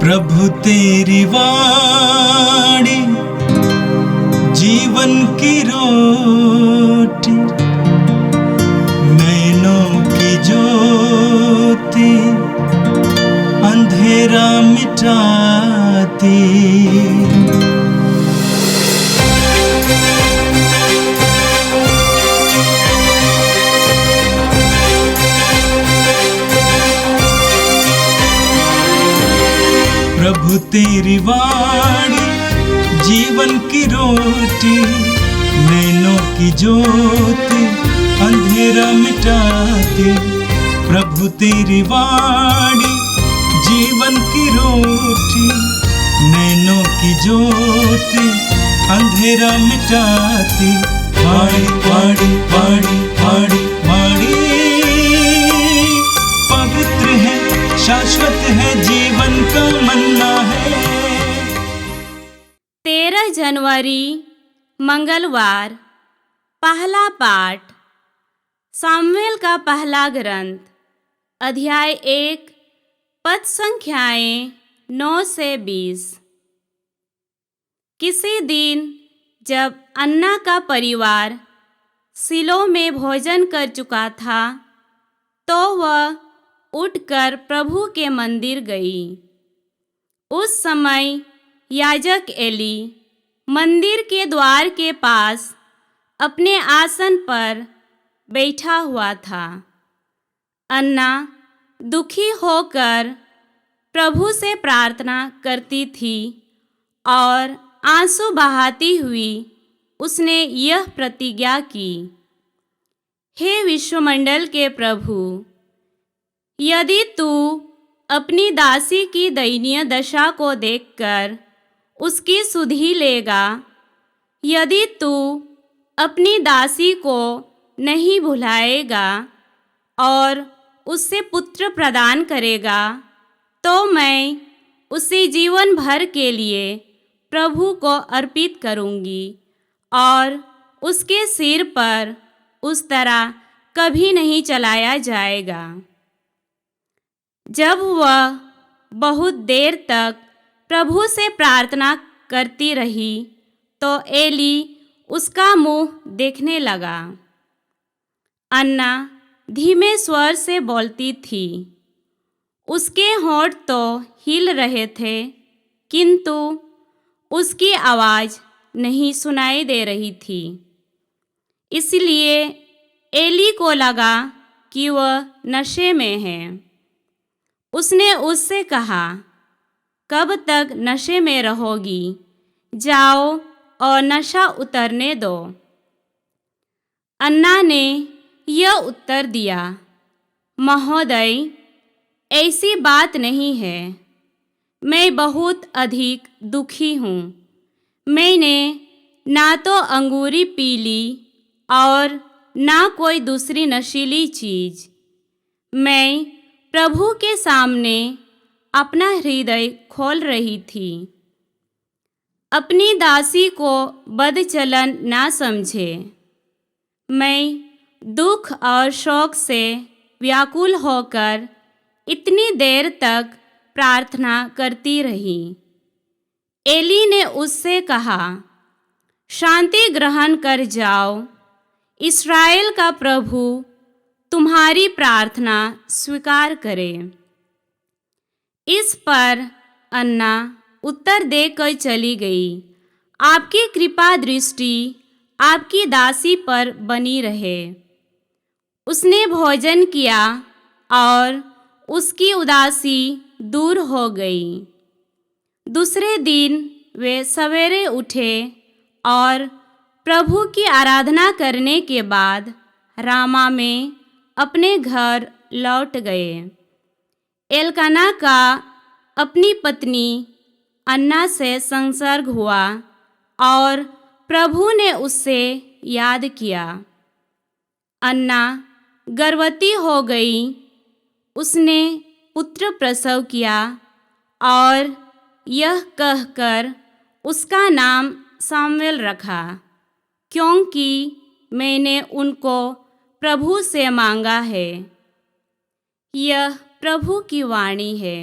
प्रभु तेरी वाणी जीवन की रोटी, नैनों की ज्योति अंधेरा मिटाती। प्रभु तेरी वाणी जीवन की रोटी, नैनों की ज्योति अंधेरा मिटाती। प्रभु तेरी वाणी जीवन की रोटी, नैनों की ज्योति अंधेरा मिटाती। वाणी वाणी वाणी वाणी वाणी पवित्र है, शाश्वत है, जीवन का मन्ना है। 13 जनवरी मंगलवार। पहला पाठ सामुएल का पहला ग्रंथ, अध्याय 1, पद संख्याएं 9 से 20। किसी दिन जब अन्ना का परिवार सिलो में भोजन कर चुका था, तो वह उठकर प्रभु के मंदिर गई। उस समय याजक एली मंदिर के द्वार के पास अपने आसन पर बैठा हुआ था। अन्ना दुखी होकर प्रभु से प्रार्थना करती थी और आंसू बहाती हुई उसने यह प्रतिज्ञा की, हे विश्वमंडल के प्रभु, यदि तू अपनी दासी की दयनीय दशा को देखकर उसकी सुधि लेगा, यदि तू अपनी दासी को नहीं भुलाएगा और उससे पुत्र प्रदान करेगा, तो मैं उसे जीवन भर के लिए प्रभु को अर्पित करूंगी और उसके सिर पर उस तरह कभी नहीं चलाया जाएगा। जब वह बहुत देर तक प्रभु से प्रार्थना करती रही, तो एली उसका मुंह देखने लगा। अन्ना धीमे स्वर से बोलती थी। उसके होंठ तो हिल रहे थे, किंतु उसकी आवाज़ नहीं सुनाई दे रही थी। इसलिए एली को लगा कि वह नशे में है। उसने उससे कहा, कब तक नशे में रहोगी? जाओ और नशा उतरने दो। अन्ना ने यह उत्तर दिया, महोदय, ऐसी बात नहीं है। मैं बहुत अधिक दुखी हूँ। मैंने ना तो अंगूरी पी ली और ना कोई दूसरी नशीली चीज़। मैं प्रभु के सामने अपना हृदय खोल रही थी। अपनी दासी को बदचलन ना समझे। मैं दुख और शोक से व्याकुल होकर इतनी देर तक प्रार्थना करती रही। एली ने उससे कहा, शांति ग्रहण कर जाओ, इस्राएल का प्रभु तुम्हारी प्रार्थना स्वीकार करे। इस पर अन्ना उत्तर देकर चली गई, आपकी कृपा दृष्टि आपकी दासी पर बनी रहे। उसने भोजन किया और उसकी उदासी दूर हो गई। दूसरे दिन वे सवेरे उठे और प्रभु की आराधना करने के बाद रामा में अपने घर लौट गए। एलकाना का अपनी पत्नी अन्ना से संसर्ग हुआ और प्रभु ने उससे याद किया। अन्ना गर्भवती हो गई। उसने पुत्र प्रसव किया और यह कहकर उसका नाम सामुएल रखा, क्योंकि मैंने उनको प्रभु से मांगा है। यह प्रभु की वाणी है।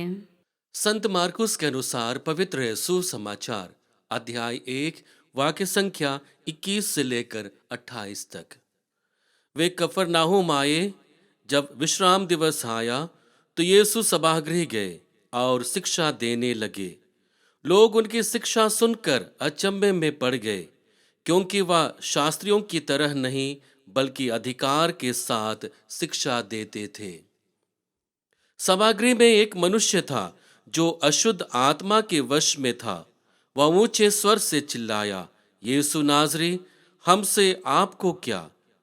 संत मार्कुस के अनुसार पवित्र सुसमाचार अध्याय 1 वाक्य संख्या 21 से लेकर 28 तक। वे कफरनाहूम आए। जब विश्राम दिवस आया तो यीशु सभागृह गए और शिक्षा देने लगे। लोग उनकी शिक्षा सुनकर अचंभे में पड़ गए, क्योंकि वह शास्त्रियों की तरह नहीं बल्कि अधिकार के साथ शिक्षा देते थे। सभागृह में एक मनुष्य था जो अशुद्ध आत्मा के वश में था। वह ऊंचे स्वर से चिल्लाया, यीशु नाज़री, हमसे आपको क्या?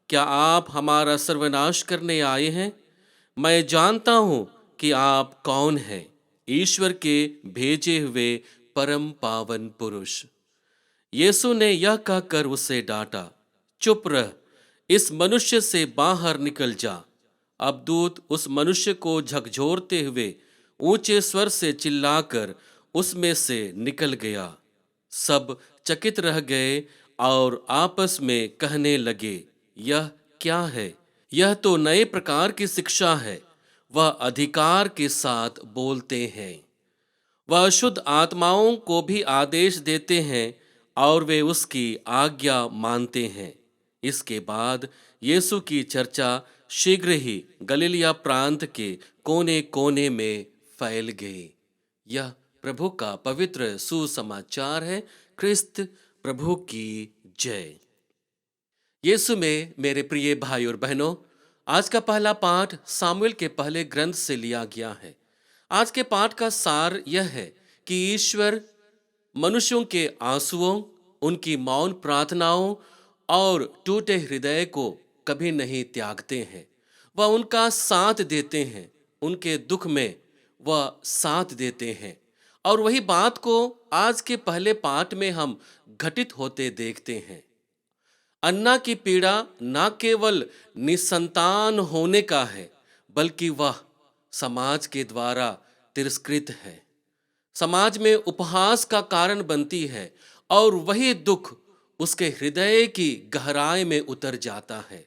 क्या आप हमारा सर्वनाश करने आए हैं? मैं जानता हूं कि आप कौन हैं, ईश्वर के भेजे हुए परम पावन पुरुष। यीशु ने यह कहकर उसे डांटा, चुप रह, इस मनुष्य से बाहर निकल जा। अब दूत उस मनुष्य को झकझोरते हुए ऊंचे स्वर से चिल्लाकर उसमें से निकल गया। सब चकित रह गए और आपस में कहने लगे, यह क्या है? यह तो नए प्रकार की शिक्षा है। वह अधिकार के साथ बोलते हैं। वह अशुद्ध आत्माओं को भी आदेश देते हैं और वे उसकी आज्ञा मानते हैं। इसके बाद यीशु की चर्चा शीघ्र ही गलीलिया प्रांत के कोने कोने में फैल गई। यह प्रभु का पवित्र सुसमाचार है। क्रिस्त प्रभु की जय। यीशु में मेरे प्रिय भाई और बहनों, आज का पहला पाठ सामुएल के पहले ग्रंथ से लिया गया है। आज के पाठ का सार यह है कि ईश्वर मनुष्यों के आंसुओं, उनकी मौन प्रार्थनाओं और टूटे हृदय को कभी नहीं त्यागते हैं। वह उनका साथ देते हैं, उनके दुख में वह साथ देते हैं। और वही बात को आज के पहले पाठ में हम घटित होते देखते हैं। अन्ना की पीड़ा न केवल निसंतान होने का है, बल्कि वह समाज के द्वारा तिरस्कृत है, समाज में उपहास का कारण बनती है और वही दुख उसके हृदय की गहराई में उतर जाता है।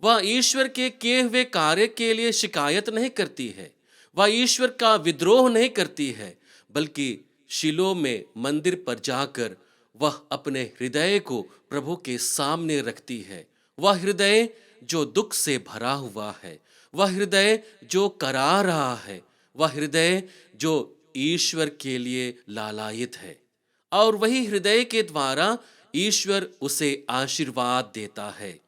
वह ईश्वर के किए हुए कार्य के लिए शिकायत नहीं करती है, वह ईश्वर का विद्रोह नहीं करती है, बल्कि शीलो में मंदिर पर जाकर वह अपने हृदय को प्रभु के सामने रखती है। वह हृदय जो दुख से भरा हुआ है, वह हृदय जो करा रहा है, वह हृदय जो ईश्वर के लिए लालायित है। और वही हृदय के द्वारा ईश्वर उसे आशीर्वाद देता है।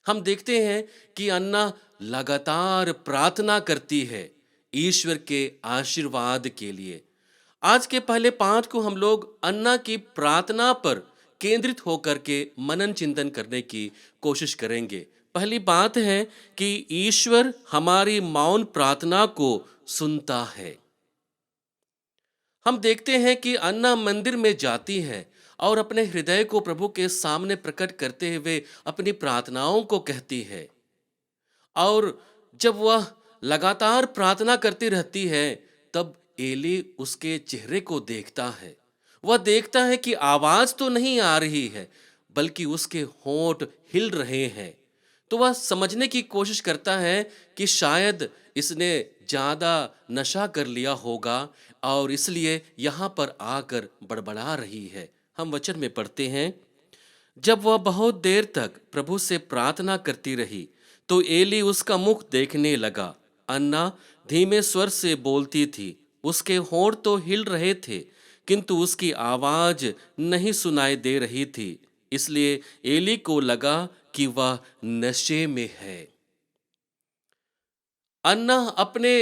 हम देखते हैं कि अन्ना लगातार प्रार्थना करती है ईश्वर के आशीर्वाद के लिए। आज के पहले पाठ को हम लोग अन्ना की प्रार्थना पर केंद्रित होकर के मनन चिंतन करने की कोशिश करेंगे। पहली बात है कि ईश्वर हमारी मौन प्रार्थना को सुनता है। हम देखते हैं कि अन्ना मंदिर में जाती है और अपने हृदय को प्रभु के सामने प्रकट करते हुए अपनी प्रार्थनाओं को कहती है। और जब वह लगातार प्रार्थना करती रहती है, तब एली उसके चेहरे को देखता है। वह देखता है कि आवाज तो नहीं आ रही है, बल्कि उसके होंठ हिल रहे हैं। तो वह समझने की कोशिश करता है कि शायद इसने ज्यादा नशा कर लिया होगा और इसलिए यहाँ पर आकर बड़बड़ा रही है। हम वचन में पढ़ते हैं, जब वह बहुत देर तक प्रभु से प्रार्थना करती रही तो एली उसका मुख देखने लगा। अन्ना धीमे स्वर से बोलती थी, उसके होंठ तो हिल रहे थे, किंतु उसकी आवाज नहीं सुनाई दे रही थी। इसलिए एली को लगा कि वह नशे में है। अन्ना अपने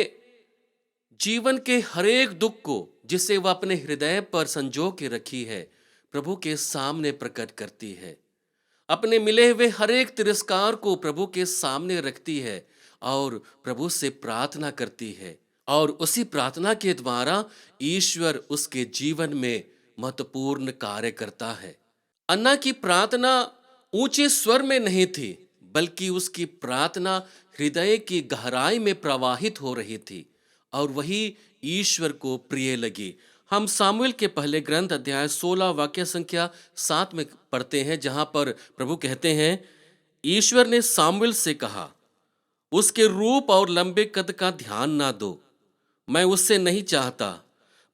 जीवन के हरेक दुख को, जिसे वह अपने हृदय पर संजो के रखी है, प्रभु के सामने प्रकट करती है। अपने मिले हुए हरेक तिरस्कार को प्रभु के सामने रखती है और प्रभु से प्रार्थना करती है। और उसी प्रार्थना के द्वारा ईश्वर उसके जीवन में महत्वपूर्ण कार्य करता है। अन्ना की प्रार्थना ऊंचे स्वर में नहीं थी, बल्कि उसकी प्रार्थना हृदय की गहराई में प्रवाहित हो रही थी और वही ईश्वर को प्रिय लगी। हम सामुएल के पहले ग्रंथ अध्याय 16 वाक्य संख्या 7 में पढ़ते हैं, जहां पर प्रभु कहते हैं, ईश्वर ने सामुएल से कहा, उसके रूप और लंबे कद का ध्यान ना दो, मैं उससे नहीं चाहता,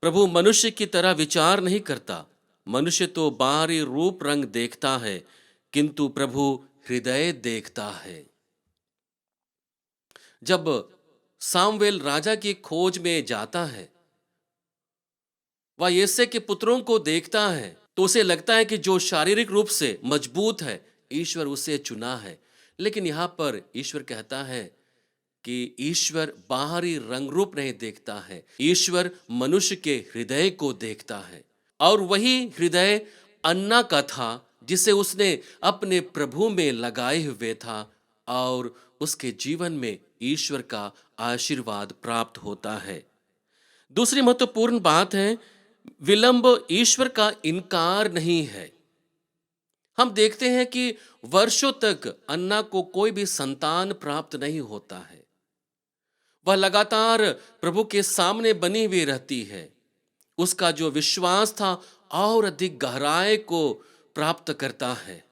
प्रभु मनुष्य की तरह विचार नहीं करता। मनुष्य तो बाहरी रूप रंग देखता है, किंतु प्रभु हृदय देखता है। जब सामुएल राजा की खोज में जाता है, वह यिशै के पुत्रों को देखता है, तो उसे लगता है कि जो शारीरिक रूप से मजबूत है, ईश्वर उसे चुना है। लेकिन यहाँ पर ईश्वर कहता है कि ईश्वर बाहरी रंग रूप नहीं देखता है, ईश्वर मनुष्य के हृदय को देखता है। और वही हृदय अन्ना का था जिसे उसने अपने प्रभु में लगाए हुए था, और उसके जीवन में ईश्वर का आशीर्वाद प्राप्त होता है। दूसरी महत्वपूर्ण बात है, विलंब ईश्वर का इनकार नहीं है। हम देखते हैं कि वर्षों तक अन्ना को कोई भी संतान प्राप्त नहीं होता है। वह लगातार प्रभु के सामने बनी हुई रहती है। उसका जो विश्वास था और अधिक गहराई को प्राप्त करता है।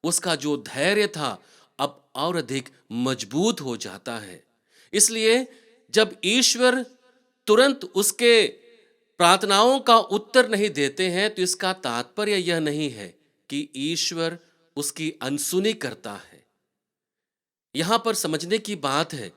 उसका जो धैर्य था अब और अधिक मजबूत हो जाता है। इसलिए जब ईश्वर तुरंत उसके प्रार्थनाओं का उत्तर नहीं देते हैं, तो इसका तात्पर्य यह नहीं है कि ईश्वर उसकी अनसुनी करता है। यहां पर समझने की बात है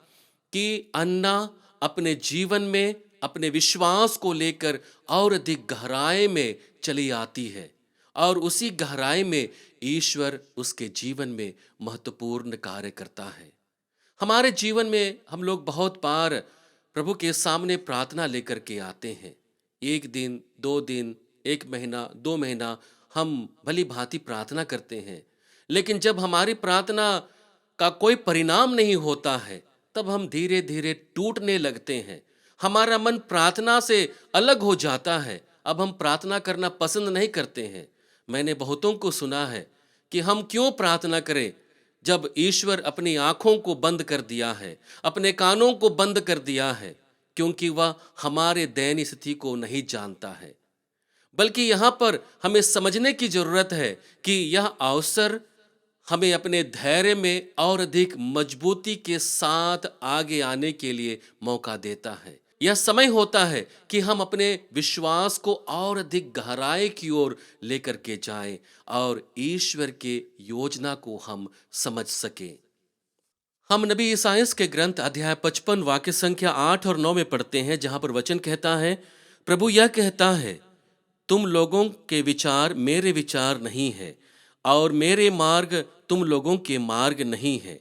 कि अन्ना अपने जीवन में अपने विश्वास को लेकर और अधिक गहराई में चली आती है, और उसी गहराई में ईश्वर उसके जीवन में महत्वपूर्ण कार्य करता है। हमारे जीवन में हम लोग बहुत बार प्रभु के सामने प्रार्थना लेकर के आते हैं। 1 दिन, 2 दिन, 1 महीना, 2 महीना हम भली भांति प्रार्थना करते हैं, लेकिन जब हमारी प्रार्थना का कोई परिणाम नहीं होता है, तब हम धीरे धीरे टूटने लगते हैं। हमारा मन प्रार्थना से अलग हो जाता है। अब हम प्रार्थना करना पसंद नहीं करते हैं। मैंने बहुतों को सुना है कि हम क्यों प्रार्थना करें जब ईश्वर अपनी आंखों को बंद कर दिया है, अपने कानों को बंद कर दिया है, क्योंकि वह हमारे दयनीय स्थिति को नहीं जानता है। बल्कि यहाँ पर हमें समझने की जरूरत है कि यह अवसर हमें अपने धैर्य में और अधिक मजबूती के साथ आगे आने के लिए मौका देता है। यह समय होता है कि हम अपने विश्वास को और अधिक गहराई की ओर लेकर के जाएं और ईश्वर के योजना को हम समझ सकें। हम नबी ईसाइयाह के ग्रंथ अध्याय 55 वाक्य संख्या 8 और 9 में पढ़ते हैं, जहां पर वचन कहता है, प्रभु यह कहता है, तुम लोगों के विचार मेरे विचार नहीं है और मेरे मार्ग तुम लोगों के मार्ग नहीं है।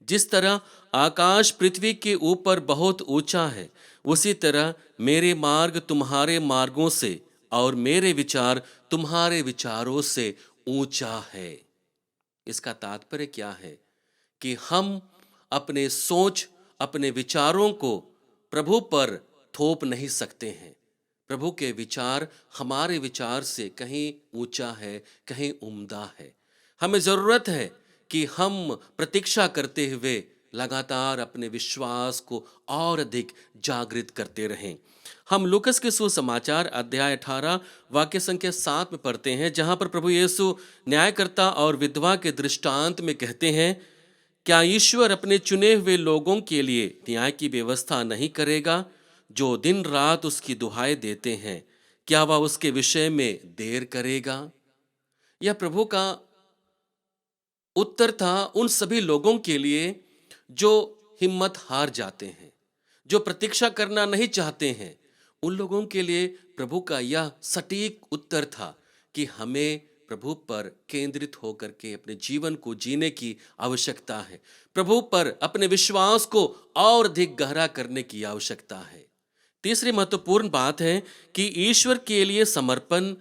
जिस तरह आकाश पृथ्वी के ऊपर बहुत ऊंचा है, उसी तरह मेरे मार्ग तुम्हारे मार्गों से और मेरे विचार तुम्हारे विचारों से ऊंचा है। इसका तात्पर्य क्या है कि हम अपने सोच, अपने विचारों को प्रभु पर थोप नहीं सकते हैं। प्रभु के विचार हमारे विचार से कहीं ऊंचा है, कहीं उम्दा है। हमें जरूरत है कि हम प्रतीक्षा करते हुए लगातार अपने विश्वास को और अधिक जागृत करते रहें। हम लूकस के सुसमाचार अध्याय 18 वाक्य संख्या 7 में पढ़ते हैं, जहां पर प्रभु यीशु न्यायकर्ता और विधवा के दृष्टांत में कहते हैं, क्या ईश्वर अपने चुने हुए लोगों के लिए न्याय की व्यवस्था नहीं करेगा, जो दिन रात उसकी दुहाई देते हैं? क्या वह उसके विषय में देर करेगा? यह प्रभु का उत्तर था उन सभी लोगों के लिए जो हिम्मत हार जाते हैं, जो प्रतीक्षा करना नहीं चाहते हैं। उन लोगों के लिए प्रभु का यह सटीक उत्तर था कि हमें प्रभु पर केंद्रित होकर के अपने जीवन को जीने की आवश्यकता है। प्रभु पर अपने विश्वास को और अधिक गहरा करने की आवश्यकता है। तीसरी महत्वपूर्ण बात है कि ईश्वर के लिए समर्पण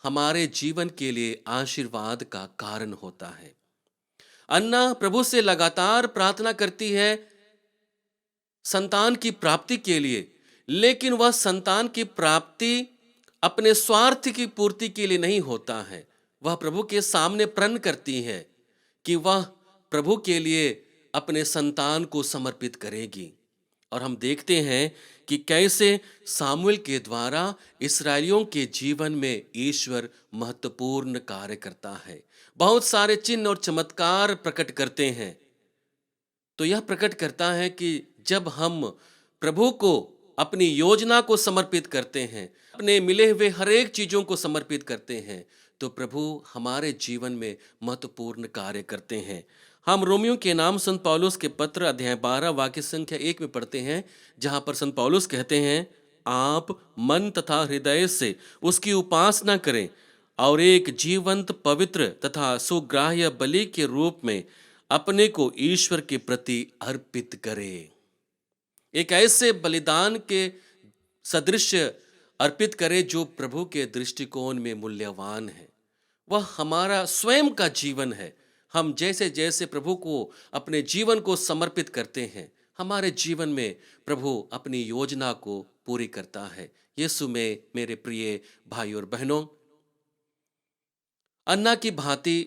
हमारे जीवन के लिए आशीर्वाद का कारण होता है। अन्ना प्रभु से लगातार प्रार्थना करती है संतान की प्राप्ति के लिए, लेकिन वह संतान की प्राप्ति अपने स्वार्थ की पूर्ति के लिए नहीं होता है। वह प्रभु के सामने प्रण करती है कि वह प्रभु के लिए अपने संतान को समर्पित करेगी। और हम देखते हैं कि कैसे सामुएल के द्वारा इस्राएलियों के जीवन में ईश्वर महत्वपूर्ण कार्य करता है, बहुत सारे चिन्ह और चमत्कार प्रकट करते हैं। तो यह प्रकट करता है कि जब हम प्रभु को अपनी योजना को समर्पित करते हैं, अपने मिले हुए हर एक चीजों को समर्पित करते हैं, तो प्रभु हमारे जीवन में महत्वपूर्ण कार्य करते हैं। हम रोमियो के नाम संत पौलुस के पत्र अध्याय 12 वाक्य संख्या 1 में पढ़ते हैं, जहां पर संत पौलुस कहते हैं, आप मन तथा हृदय से उसकी उपासना करें और एक जीवंत, पवित्र तथा सुग्राह्य बलि के रूप में अपने को ईश्वर के प्रति अर्पित करें। एक ऐसे बलिदान के सदृश अर्पित करें जो प्रभु के दृष्टिकोण में मूल्यवान है। वह हमारा स्वयं का जीवन है। हम जैसे जैसे प्रभु को अपने जीवन को समर्पित करते हैं, हमारे जीवन में प्रभु अपनी योजना को पूरी करता है। यीशु में मेरे प्रिय भाई और बहनों, अन्ना की भांति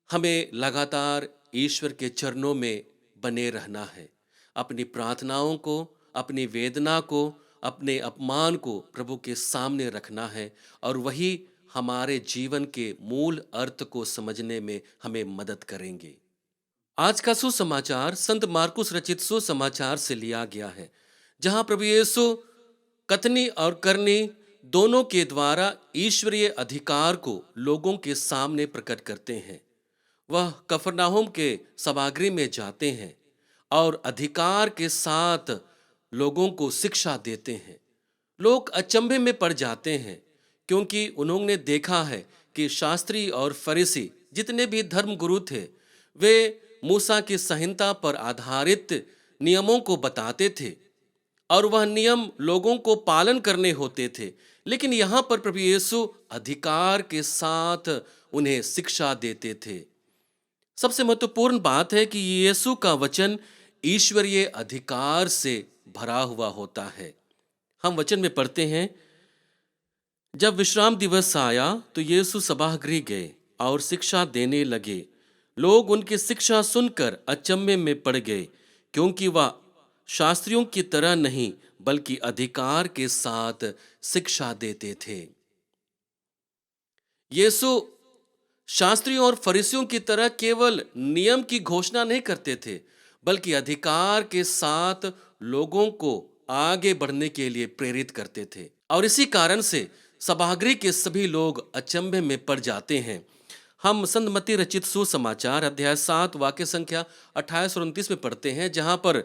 हमें लगातार ईश्वर के चरणों में बने रहना है। अपनी प्रार्थनाओं को, अपनी वेदना को, अपने अपमान को प्रभु के सामने रखना है और वही हमारे जीवन के मूल अर्थ को समझने में हमें मदद करेंगे। आज का सुसमाचार संत मार्कुस रचित सुसमाचार से लिया गया है, जहां प्रभु यीशु कथनी और करनी दोनों के द्वारा ईश्वरीय अधिकार को लोगों के सामने प्रकट करते हैं। वह कफरनाहुम के सभागृह में जाते हैं और अधिकार के साथ लोगों को शिक्षा देते हैं। लोग अचंभे में पड़ जाते हैं, क्योंकि उन्होंने देखा है कि शास्त्री और फरीसी जितने भी धर्म गुरु थे, वे मूसा की संहिता पर आधारित नियमों को बताते थे और वह नियम लोगों को पालन करने होते थे। लेकिन यहाँ पर प्रभु यीशु अधिकार के साथ उन्हें शिक्षा देते थे। सबसे महत्वपूर्ण बात है कि यीशु का वचन ईश्वरीय अधिकार से भरा हुआ होता है। हम वचन में पढ़ते हैं, जब विश्राम दिवस आया तो यीशु सभागृह गए और शिक्षा देने लगे। लोग उनकी शिक्षा सुनकर अचंभे में पड़ गए, क्योंकि वह शास्त्रियों की तरह नहीं बल्कि अधिकार के साथ शिक्षा देते थे। यीशु शास्त्रियों और फरीसियों की तरह केवल नियम की घोषणा नहीं करते थे, बल्कि अधिकार के साथ लोगों को आगे बढ़ने के लिए प्रेरित करते थे। और इसी कारण से सभागृह के सभी लोग अचंभे में पड़ जाते हैं। हम संत मत्ती रचित सुसमाचार अध्याय 7 वाक्य संख्या 28 और 29 में पढ़ते हैं, जहां पर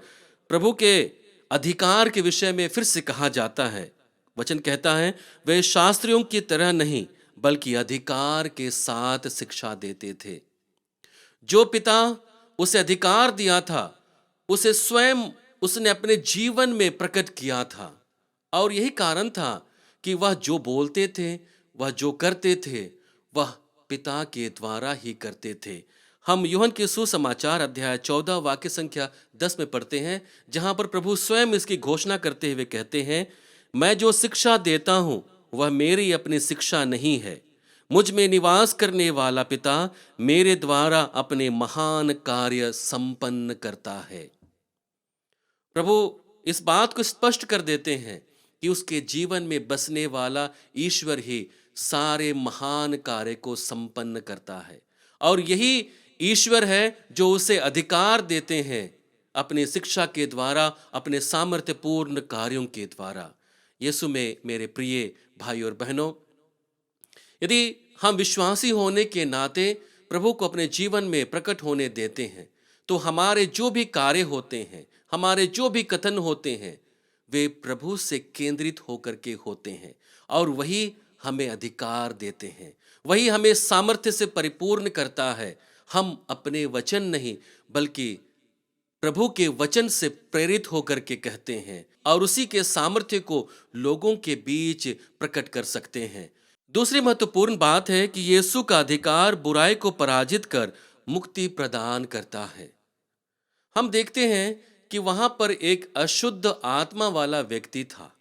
प्रभु के अधिकार के विषय में फिर से कहा जाता है। वचन कहता है, वे शास्त्रियों की तरह नहीं बल्कि अधिकार के साथ शिक्षा देते थे। जो पिता उसे अधिकार दिया था, उसे स्वयं उसने अपने जीवन में प्रकट किया था, और यही कारण था कि वह जो बोलते थे, वह जो करते थे, वह पिता के द्वारा ही करते थे। हम यूहन्ना के सुसमाचार अध्याय 14 वाक्य संख्या 10 में पढ़ते हैं, जहां पर प्रभु स्वयं इसकी घोषणा करते हुए कहते हैं, मैं जो शिक्षा देता हूं वह मेरी अपनी शिक्षा नहीं है, मुझ में निवास करने वाला पिता मेरे द्वारा अपने महान कार्य संपन्न करता है। प्रभु इस बात को स्पष्ट कर देते हैं कि उसके जीवन में बसने वाला ईश्वर ही सारे महान कार्य को संपन्न करता है, और यही ईश्वर है जो उसे अधिकार देते हैं अपनी शिक्षा के द्वारा, अपने सामर्थ्यपूर्ण कार्यों के द्वारा। यीशु में मेरे प्रिय भाई और बहनों, यदि हम विश्वासी होने के नाते प्रभु को अपने जीवन में प्रकट होने देते हैं, तो हमारे जो भी कार्य होते हैं, हमारे जो भी कथन होते हैं, वे प्रभु से केंद्रित होकर के होते हैं, और वही हमें अधिकार देते हैं, वही हमें सामर्थ्य से परिपूर्ण करता है। हम अपने वचन नहीं बल्कि प्रभु के वचन से प्रेरित होकर के कहते हैं, और उसी के सामर्थ्य को लोगों के बीच प्रकट कर सकते हैं। दूसरी महत्वपूर्ण बात है कि यीशु का अधिकार बुराई को पराजित कर मुक्ति प्रदान करता है। हम देखते हैं कि वहां पर एक अशुद्ध आत्मा वाला व्यक्ति था।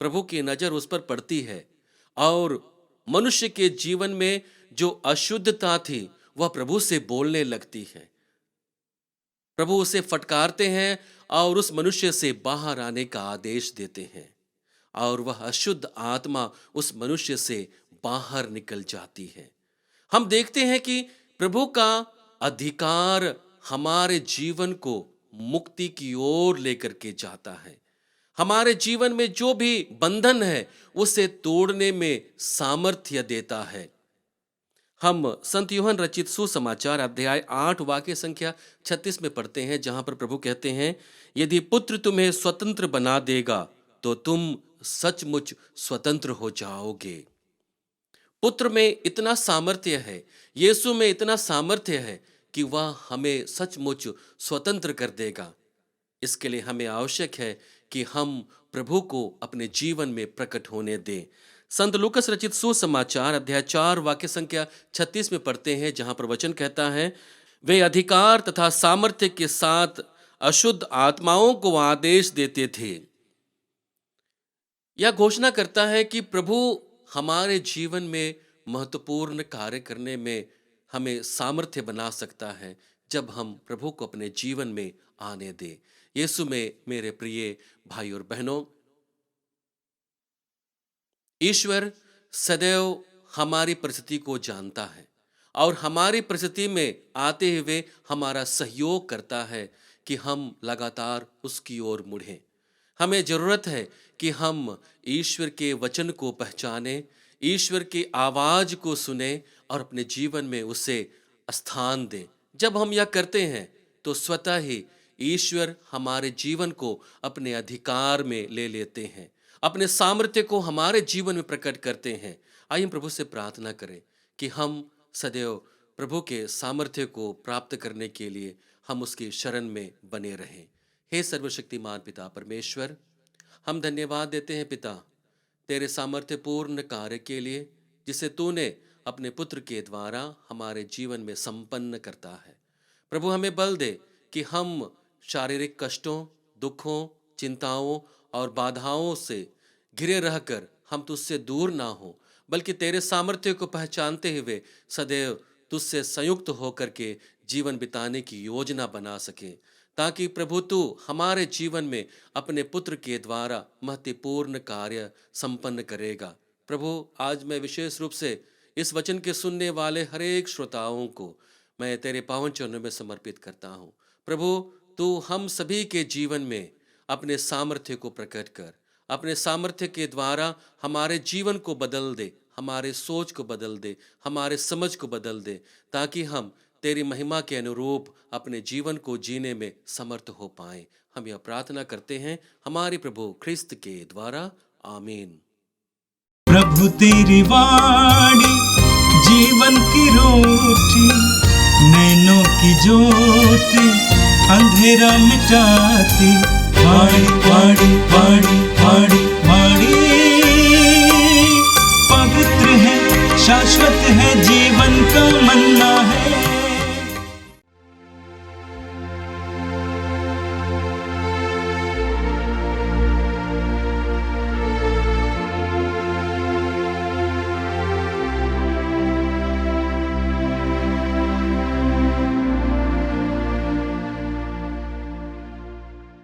प्रभु की नजर उस पर पड़ती है, और मनुष्य के जीवन में जो अशुद्धता थी वह प्रभु से बोलने लगती है। प्रभु उसे फटकारते हैं और उस मनुष्य से बाहर आने का आदेश देते हैं, और वह अशुद्ध आत्मा उस मनुष्य से बाहर निकल जाती है। हम देखते हैं कि प्रभु का अधिकार हमारे जीवन को मुक्ति की ओर लेकर के जाता है। हमारे जीवन में जो भी बंधन है उसे तोड़ने में सामर्थ्य देता है। हम संत यूहन्ना रचित सुसमाचार अध्याय 8 वाक्य संख्या 36 में पढ़ते हैं, जहां पर प्रभु कहते हैं, यदि पुत्र तुम्हें स्वतंत्र बना देगा तो तुम सचमुच स्वतंत्र हो जाओगे। पुत्र में इतना सामर्थ्य है, यीशु में इतना सामर्थ्य है कि वह हमें सचमुच स्वतंत्र कर देगा। इसके लिए हमें आवश्यक है कि हम प्रभु को अपने जीवन में प्रकट होने दें। संत लूकस रचित सुसमाचार अध्याय 4 वाक्य संख्या 36 में पढ़ते हैं, जहां पर वचन कहता है, वे अधिकार तथा सामर्थ्य के साथ अशुद्ध आत्माओं को आदेश देते थे। यह घोषणा करता है कि प्रभु हमारे जीवन में महत्वपूर्ण कार्य करने में हमें सामर्थ्य बना सकता है जब हम प्रभु को अपने जीवन में आने दें। यीशु में मेरे प्रिय भाई और बहनों, ईश्वर सदैव हमारी परिस्थिति को जानता है और हमारी परिस्थिति में आते हुए हमारा सहयोग करता है कि हम लगातार उसकी ओर मुड़ें। हमें जरूरत है कि हम ईश्वर के वचन को पहचानें, ईश्वर की आवाज को सुने और अपने जीवन में उसे स्थान दें। जब हम यह करते हैं तो स्वतः ही ईश्वर हमारे जीवन को अपने अधिकार में ले लेते हैं, अपने सामर्थ्य को हमारे जीवन में प्रकट करते हैं। आइए प्रभु से प्रार्थना करें कि हम सदैव प्रभु के सामर्थ्य को प्राप्त करने के लिए हम उसकी शरण में बने रहें। हे सर्वशक्तिमान पिता परमेश्वर, हम धन्यवाद देते हैं पिता तेरे सामर्थ्यपूर्ण कार्य के लिए, जिसे तूने अपने पुत्र के द्वारा हमारे जीवन में संपन्न करता है। प्रभु हमें बल दे कि हम शारीरिक कष्टों, दुखों, चिंताओं और बाधाओं से घिरे रहकर हम तुझसे दूर ना हो, बल्कि तेरे सामर्थ्य को पहचानते हुए सदैव तुझसे संयुक्त होकर के जीवन बिताने की योजना बना सके, ताकि प्रभु तू हमारे जीवन में अपने पुत्र के द्वारा महत्वपूर्ण कार्य संपन्न करेगा। प्रभु आज मैं विशेष रूप से इस वचन के सुनने वाले हर एक श्रोताओं को मैं तेरे पावन चरणों में समर्पित करता हूँ। प्रभु तू हम सभी के जीवन में अपने सामर्थ्य को प्रकट कर, अपने सामर्थ्य के द्वारा हमारे जीवन को बदल दे, हमारे सोच को बदल दे, हमारे समझ को बदल दे, ताकि हम तेरी महिमा के अनुरूप अपने जीवन को जीने में समर्थ हो पाएं। हम यह प्रार्थना करते हैं हमारे प्रभु ख्रिस्त के द्वारा, आमीन। प्रभु तेरी वाणी जीवन की रोटी, नैनों की ज्योति अंधेरा मिटाती। वाणी वाणी वाणी वाणी